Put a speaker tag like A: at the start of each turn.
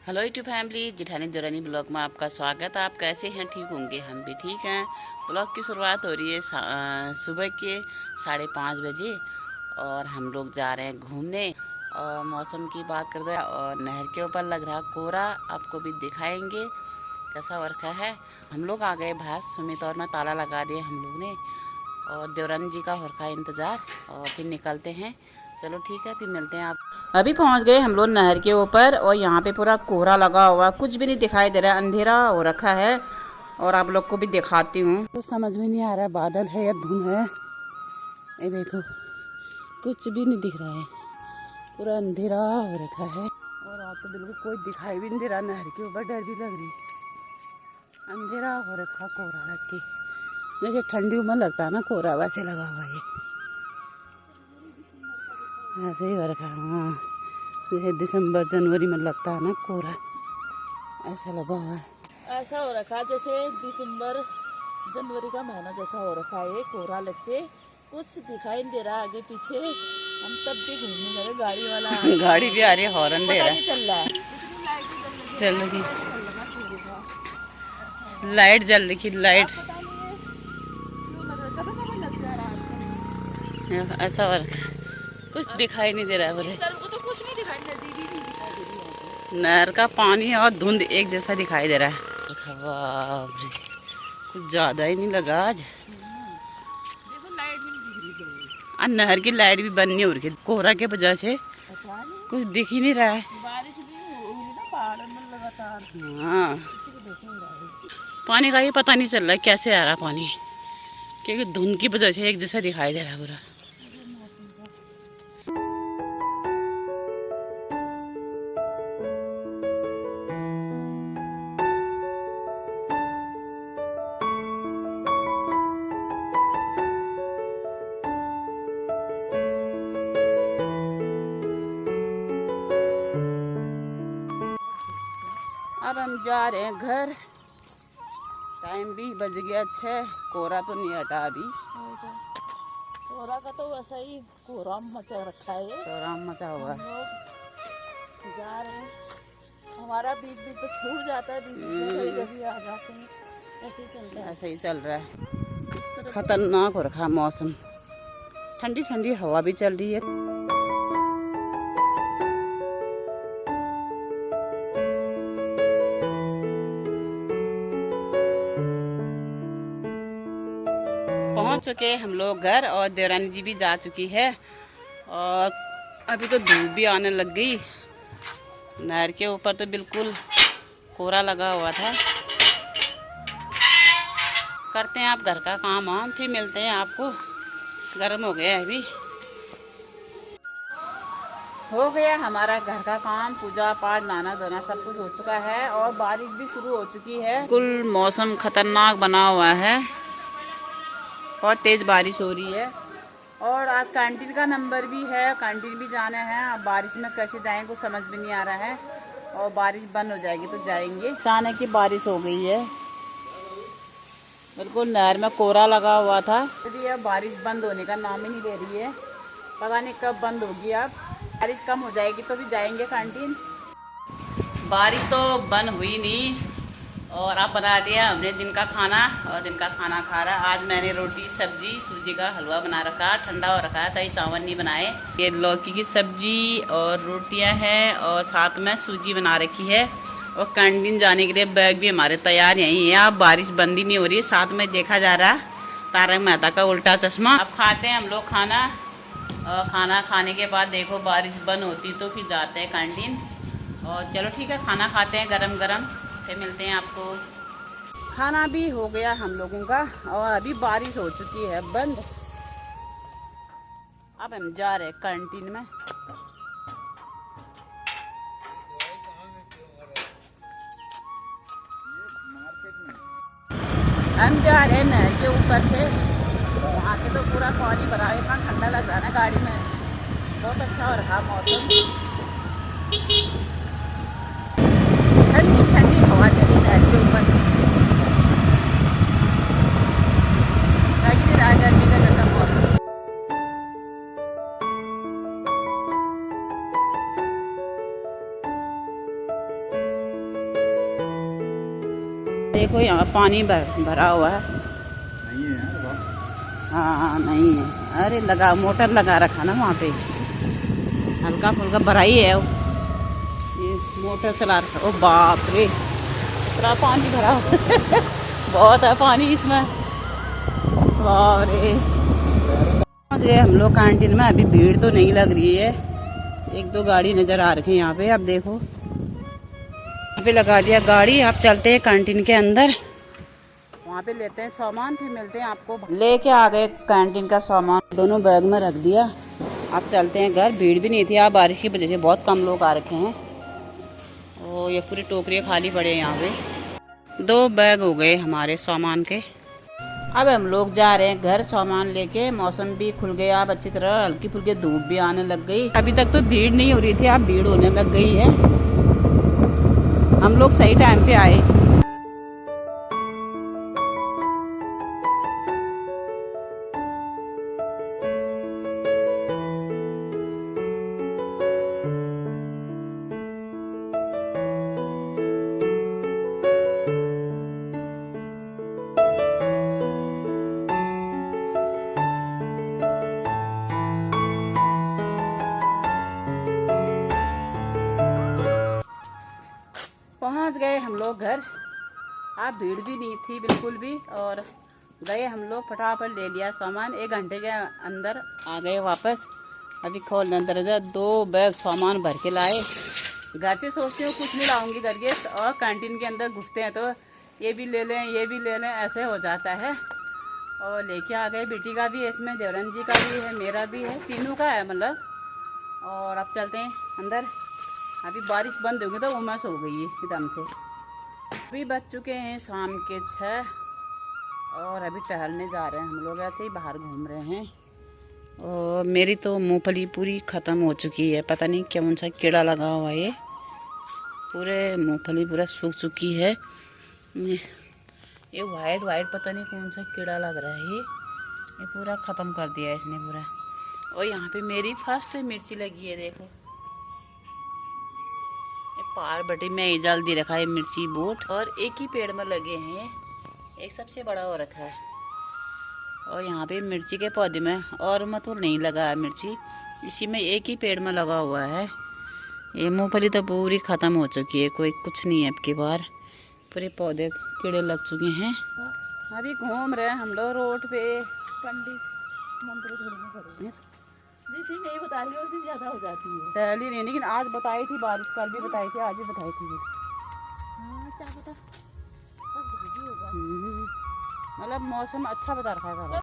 A: Hello YouTube family, जिठानी देवरानी blog में आपका स्वागत है। आप कैसे हैं? ठीक होंगे, हम भी ठीक हैं। ब्लॉग की शुरुआत हो रही है सुबह के 5:30 बजे और हम लोग जा रहे हैं घूमने। और मौसम की बात करते हैं और नहर के ऊपर लग रहा कोहरा, आपको भी दिखाएंगे कैसा वर्षा है। हम लोग आ गए बाहर, सुमित और मैं ताला लगा दिए हम लोग ने, और देवरानी जी का हो रखा है इंतज़ार और फिर निकलते हैं। चलो ठीक है, फिर मिलते हैं। आप अभी पहुंच गए हम लोग नहर के ऊपर और यहाँ पे पूरा कोहरा लगा हुआ, कुछ भी नहीं दिखाई दे रहा है, अंधेरा हो रखा है। और आप लोग को भी दिखाती हूँ। तो समझ में नहीं आ रहा है बादल है या धुंध है। ये देखो, कुछ भी नहीं दिख रहा है, पूरा अंधेरा हो रखा है। और आज तो बिल्कुल कोई दिखाई भी नहीं दे रहा नहर के ऊपर, डर भी लग रही, अंधेरा हो रखा कोहरा लग के। जैसे ठंडी में लगता है ना कोहरा, वैसे लगा हुआ ये, ऐसे ही हो रखा। हाँ, जैसे दिसंबर जनवरी में लगता है ना कोहरा, ऐसा लगा हुआ है। ऐसा हो रखा है जैसे दिसंबर जनवरी का महीना जैसा हो रखा है। कोहरा लगते कुछ दिखाई नहीं दे रहा आगे पीछे। हम तब भी घूमने जा रहे, गाड़ी वाला गाड़ी भी आ रही है, हॉर्न दे रहा है। चल रहा है, चल रही लाइट जल रही, लाइट ऐसा हो रखा, कुछ दिखाई नहीं दे रहा है। बोले तो कुछ नहीं दिखाई, नदी भी नहीं दिखाई दे रही है। नहर का पानी और धुंध एक जैसा दिखाई दे रहा है। कुछ ज्यादा ही नहीं लगा आज। देखो लाइट भी नहीं दिख रही, नहर की लाइट भी बंद नहीं हो रही, कोहरा के वजह से कुछ दिख ही नहीं रहा है। बारिश भी हो रही ना पहाड़ में लगातार। हाँ, पानी का ही पता नहीं चल रहा है कैसे आ रहा पानी, क्योंकि धुंध की वजह से एक जैसा दिखाई दे रहा है पूरा। अब हम जा रहे हैं घर, टाइम भी बज गया 6। कोहरा तो नहीं हटा अभी, कोहरा का तो वैसा ही कोहरा मचा रखा है, कोहरा मचा हुआ है। जा रहे हैं, हमारा बीच बीच पे छूट जाता है, बीच में कभी आ जाते हैं, ऐसे ही चल रहा है, ऐसे ही चल रहा है। खतरनाक हो रखा मौसम, ठंडी ठंडी हवा भी चल रही है। पहुंच चुके हम लोग घर और देवरानी जी भी जा चुकी है। और अभी तो धूप भी आने लग गई। नहर के ऊपर तो बिल्कुल कोहरा लगा हुआ था। करते हैं आप घर का काम, हम फिर मिलते हैं आपको। गर्म हो गया है, अभी हो गया हमारा घर का काम, पूजा पाठ नहाना धोना सब कुछ हो चुका है और बारिश भी शुरू हो चुकी है। बिल्कुल मौसम खतरनाक बना हुआ है, बहुत तेज बारिश हो रही है। और आज कैंटीन का नंबर भी है, कैंटीन भी जाना है। अब बारिश में कैसे जाएंगे कुछ समझ में नहीं आ रहा है, और बारिश बंद हो जाएगी तो जाएंगे। अचानक की बारिश हो गई है, बिल्कुल नहर में कोहरा लगा हुआ था, अभी अब बारिश बंद होने का नाम ही नहीं ले रही है। पता नहीं कब बंद होगी। अब बारिश कम हो जाएगी तो भी जाएंगे कैंटीन। बारिश तो बंद हुई नहीं और अब बना दिया हमने दिन का खाना, और दिन का खाना खा रहा। आज मैंने रोटी सब्जी सूजी का हलवा बना रखा, ठंडा हो रखा है, तभी चावल नहीं बनाए। ये लौकी की सब्जी और रोटियां हैं और साथ में सूजी बना रखी है। और कैंटीन जाने के लिए बैग भी हमारे तैयार यहीं है। अब बारिश बंद ही नहीं हो रही, साथ में देखा जा रहा तारक मेहता का उल्टा चश्मा। अब खाते हैं हम लोग खाना, और खाना खाने के बाद देखो बारिश बंद होती तो फिर जाते हैं कैंटीन। और चलो ठीक है, खाना खाते हैं गरम गरम, फिर मिलते हैं आपको। खाना भी हो गया हम लोगों का और अभी बारिश हो चुकी है बंद। अब हम जा रहे हैं कैंटीन में। हम जा रहे हैं नहर के ऊपर से, वहाँ से तो पूरा पानी भरा है, इतना ठंडा लग रहा है ना गाड़ी में, बहुत अच्छा हो रहा मौसम। ठंडी ठंडी हवा चली नहर के ऊपर, गर्मी का जैसा मौसम। देखो यहाँ पानी भरा हुआ है।
B: नहीं है यार,
A: हाँ नहीं है, अरे लगा मोटर लगा रखा ना वहाँ पे, हल्का फुल्का भरा ही है वो, ये मोटर चला रखा। ओ बाप रे, इतना पानी भरा हुआ बहुत है पानी इसमें, बाप रे। पहुँच गए हम लोग कैंटीन में। अभी भीड़ तो नहीं लग रही है, एक दो गाड़ी नज़र आ रही है यहाँ पे। अब देखो यहाँ पे लगा दिया गाड़ी। आप चलते हैं कैंटीन के अंदर, वहाँ पे लेते हैं सामान, फिर मिलते हैं आपको। लेके आ गए कैंटीन का सामान, दोनों बैग में रख दिया। आप चलते हैं घर। भीड़ भी नहीं थी, आप बारिश की वजह से बहुत कम लोग आ रखे हैं। और ये पूरी टोकरियाँ खाली पड़े हैं यहाँ पे। 2 बैग हो गए हमारे सामान के। अब हम लोग जा रहे हैं घर सामान लेके। मौसम भी खुल गया अब अच्छी तरह, हल्की फुल्की धूप भी आने लग गई। अभी तक तो भीड़ नहीं हो रही थी, अब भीड़ होने लग गई है। हम लोग सही टाइम पे आए। पहुंच गए हम लोग घर। आप भीड़ भी नहीं थी बिल्कुल भी, और गए हम लोग फटाफट ले लिया सामान। 1 घंटे के अंदर आ गए वापस। अभी खोलने दरवाजा, 2 बैग सामान भर के लाए। घर से सोचती हूँ कुछ नहीं लाऊंगी घर के, और कैंटीन के अंदर घुसते हैं तो ये भी ले लें ये भी ले लें, ऐसे हो जाता है। और लेके आ गए। बेटी का भी है इसमें, देवरन जी का भी है, मेरा भी है, तीनों का है मतलब। और अब चलते हैं अंदर। अभी बारिश बंद होगी तो उमस हो गई है एकदम से। अभी बज चुके हैं शाम के 6, और अभी टहलने जा रहे हैं हम लोग, ऐसे ही बाहर घूम रहे हैं। और मेरी तो मूंगफली पूरी ख़त्म हो चुकी है, पता नहीं कौन सा कीड़ा लगा हुआ है। पूरे मूंगफली पूरा सूख चुकी है। ये वाइट वाइट पता नहीं कौन सा कीड़ा लग रहा है, ये पूरा ख़त्म कर दिया है इसने पूरा। और यहाँ पे मेरी फर्स्ट मिर्ची लगी है, देखो पार बटी में ही जल्दी रखा है मिर्ची बोट। और एक ही पेड़ में लगे हैं, एक सबसे बड़ा हो रखा है। और यहाँ पे मिर्ची के पौधे में और में तो नहीं लगा है मिर्ची, इसी में एक ही पेड़ में लगा हुआ है। ये मूंगफली तो पूरी ख़त्म हो चुकी है, कोई कुछ नहीं है अब की बार, पूरे पौधे कीड़े लग चुके हैं। अभी घूम रहे हैं हम लोग रोड पे। पंडित मंदिर जी नहीं बता रही, उस दिन ज़्यादा हो जाती है टहली नहीं, लेकिन आज बताई थी बारिश, कल भी बताई थी, आज भी बताई थी। हाँ क्या पता, मतलब मौसम अच्छा बता रखा है।